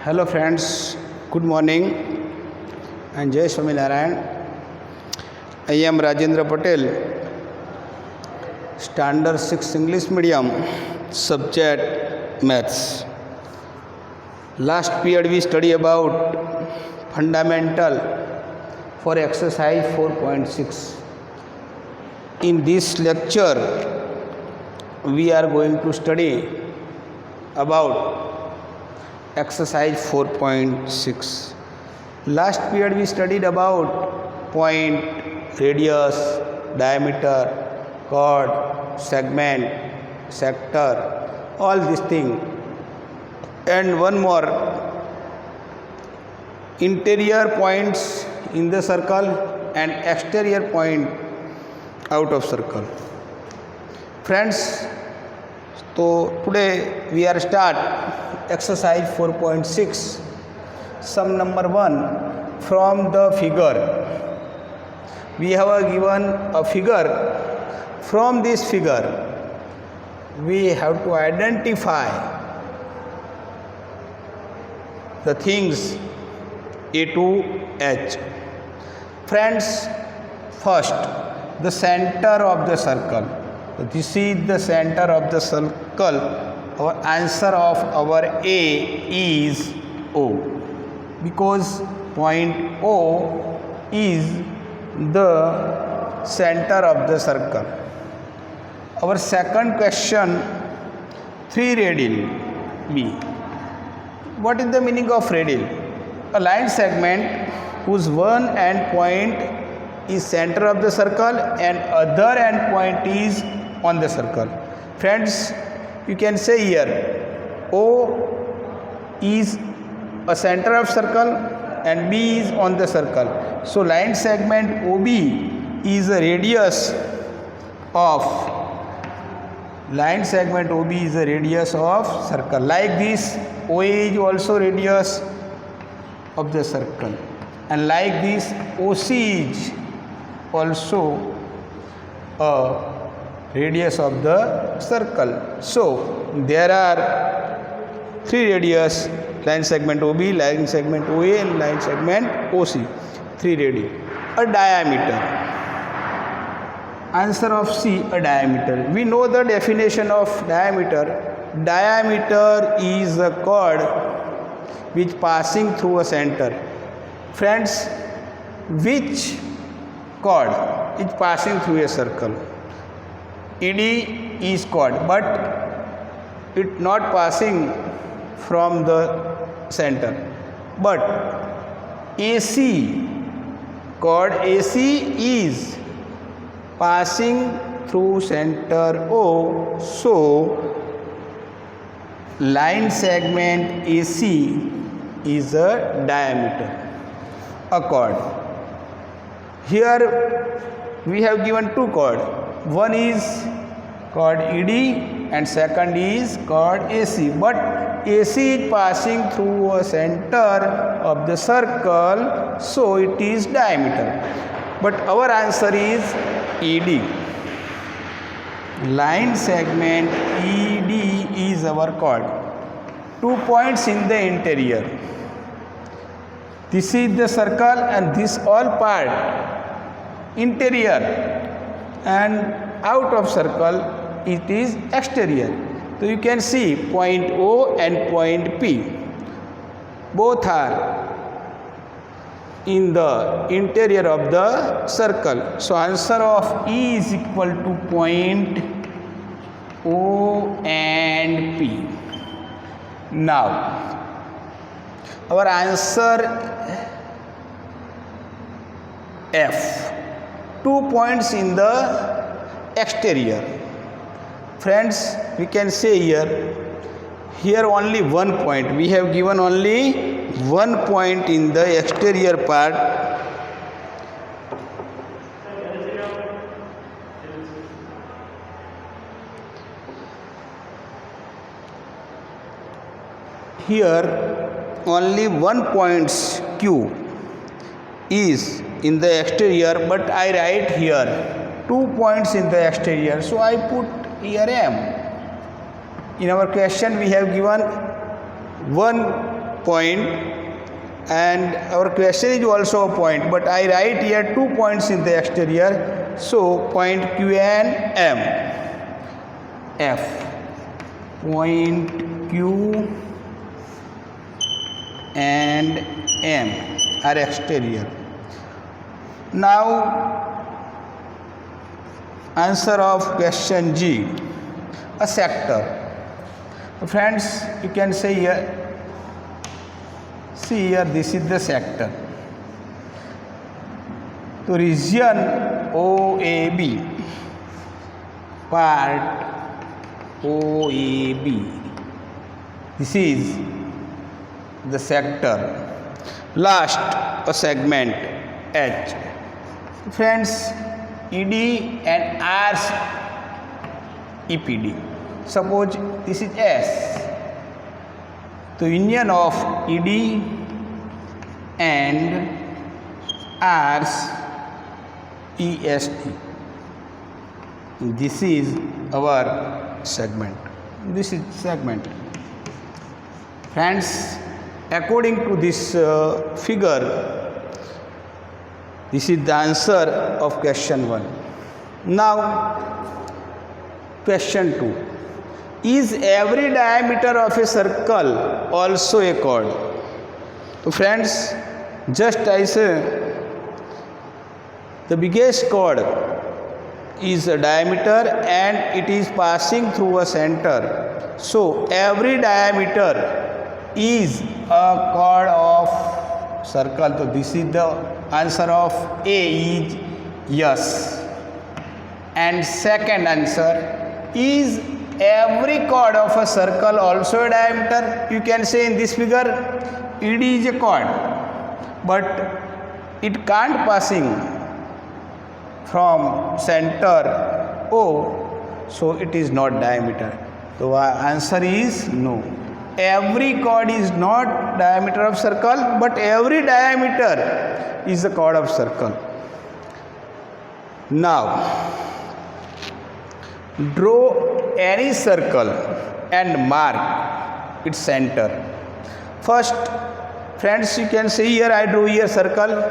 Hello friends, good morning and Jai Swaminarayan. I am Rajendra Patel, Standard 6 English Medium, subject Maths. Last period we study about fundamental for exercise 4.6. In this lecture, we are going to study about exercise 4.6. Last period we studied about point, radius, diameter, chord, segment, sector, all these things. And one more, interior points in the circle and exterior point out of circle. Friends, so today we are start exercise 4.6. Sum number 1 from the figure. We have given a figure. From this figure we have to identify the things A to H. Friends, first the center of the circle. This is the center of the circle. Our answer of our A is O, because point O is the center of the circle. Our second question, 3 radial B. What is the meaning of radial? A line segment whose one end point is center of the circle and other end point is on the circle. Friends, you can say here O is a center of circle and B is on the circle. So line segment OB is a radius of circle. Like this, OA is also radius of the circle, and like this OC is also a radius of the circle. So there are 3 radius: line segment OB, line segment OA and line segment OC. 3 radii. A diameter. Answer of C, a diameter. We know the definition of diameter. Diameter is a chord which passing through a center. Friends, which chord is passing through a circle? ED is chord, but it not passing from the center. But AC, chord AC is passing through center O. So line segment AC is a diameter, a chord. Here we have given 2 chord. One is chord ED and second is chord AC. But AC is passing through a center of the circle, so it is diameter. But our answer is ED. Line segment ED is our chord. 2 points in the interior. This is the circle and this all part interior, and out of circle it is exterior. So you can see point O and point P, both are in the interior of the circle. So answer of E is equal to point O and P. Now our answer F. 2 points in the exterior. Friends, we can say here only 1 point. We have given only 1 point in the exterior part. Here only 1 point Q is in the exterior, but I write here 2 points in the exterior, so I put here M. In our question we have given one point, and our question is also a point, but I write here 2 points in the exterior, so point Q and M. F, point Q and M are exterior. Now answer of question G, a sector. Friends, you can say here, see here, this is the sector. So region OAB, part OAB, this is the sector. Last, a segment H. Friends, ED and R's EPD. Suppose this is S. The union of ED and R's EST. This is our segment. This is segment. Friends, according to this figure, this is the answer of question 1. Now, question 2. Is every diameter of a circle also a chord? So friends, just as the biggest chord is a diameter and it is passing through a center, so every diameter is a chord of circle. So this is the answer of A is yes. And second answer, is every chord of a circle also a diameter? You can say in this figure, ED is a chord, but it can't passing from center O, so it is not diameter. So our answer is no. Every chord is not diameter of circle, but every diameter is a chord of circle. Now, draw any circle and mark its center. First, friends, you can see here, I drew here circle.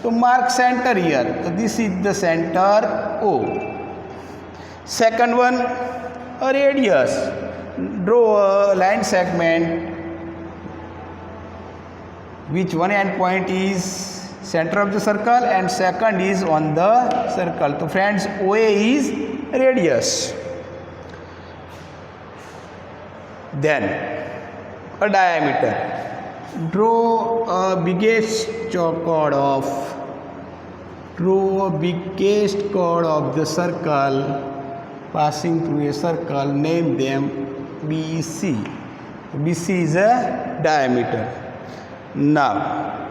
To mark center here, so this is the center O. Second one, a radius. Draw a line segment which one end point is center of the circle and second is on the circle. So friends, OA is radius. Then a diameter. Draw a biggest chord of the circle passing through a circle. Name them BC. BC is a diameter. Now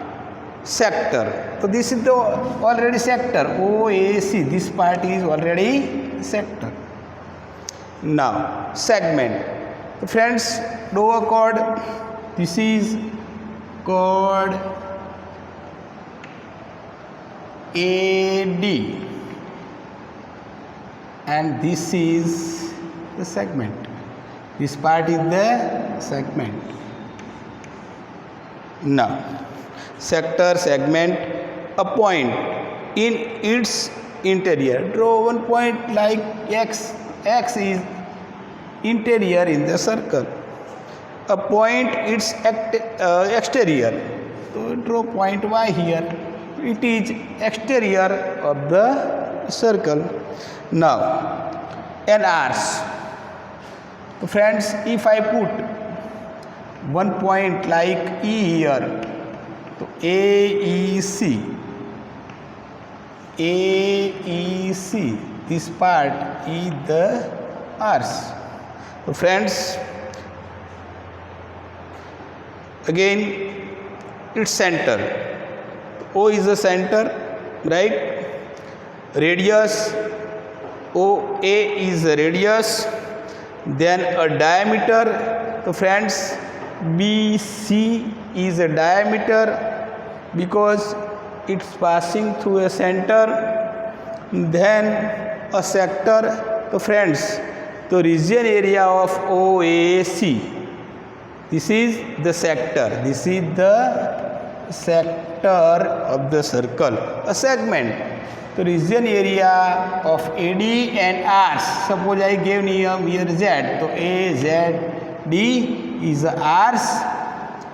sector. So this is the already sector OAC. This part is already sector. Now segment. So friends, draw a chord. This is chord AD and this is the segment. This part is the segment. Now, sector, segment, a point in its interior. Draw one point like X. X is interior in the circle. A point its exterior. So draw point Y here. It is exterior of the circle. Now, an arch. So friends, if I put one point like E here, so AEC, this part is the arch. So friends, again its center. O is the center, right? Radius, OA is the radius. Then a diameter. So friends, BC is a diameter because it's passing through a center. Then a sector. So friends, the region area of OAC This is the sector. This is the sector of the circle. A segment. The region area of AD and R. Suppose I gave name here Z. So AZD is R's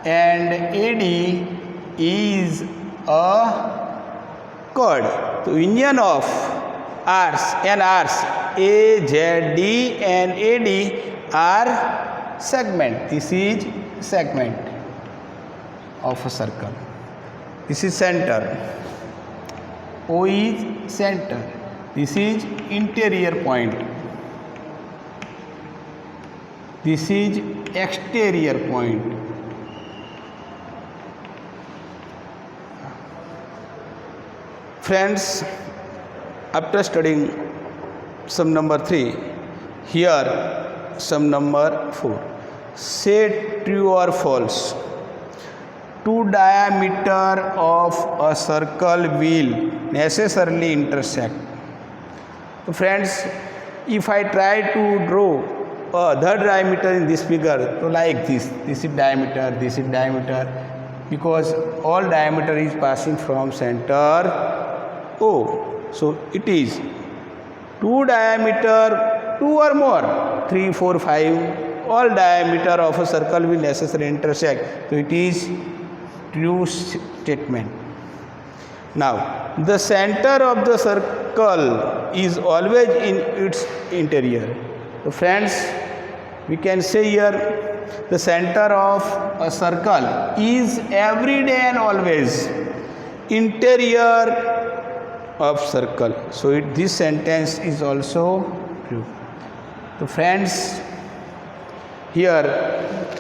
and AD is a chord. So union of R's and R's, AZD and AD are segment. This is segment of a circle. This is center. O is center. This is interior point. This is exterior point. Friends, after studying sum number 3, here sum number 4. Say true or false. Two diameter of a circle will necessarily intersect. So friends, if I try to draw other diameter in this figure, so like this is diameter, this is diameter, because all diameter is passing from center O. So it is 2 diameter, 2 or more, 3, 4, 5, all diameter of a circle will necessarily intersect. So it is true statement. Now, the center of the circle is always in its interior. So friends, we can say here the center of a circle is every day and always interior of circle. So this sentence is also true. So friends, here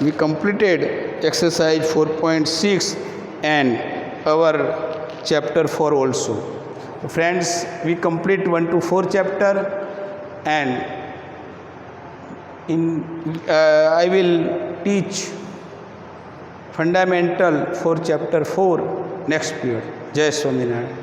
we completed exercise 4.6 and our chapter 4 also. So friends, we complete 1 to 4 chapter, and I will teach fundamental for chapter 4 next period. Jai Swaminarayan.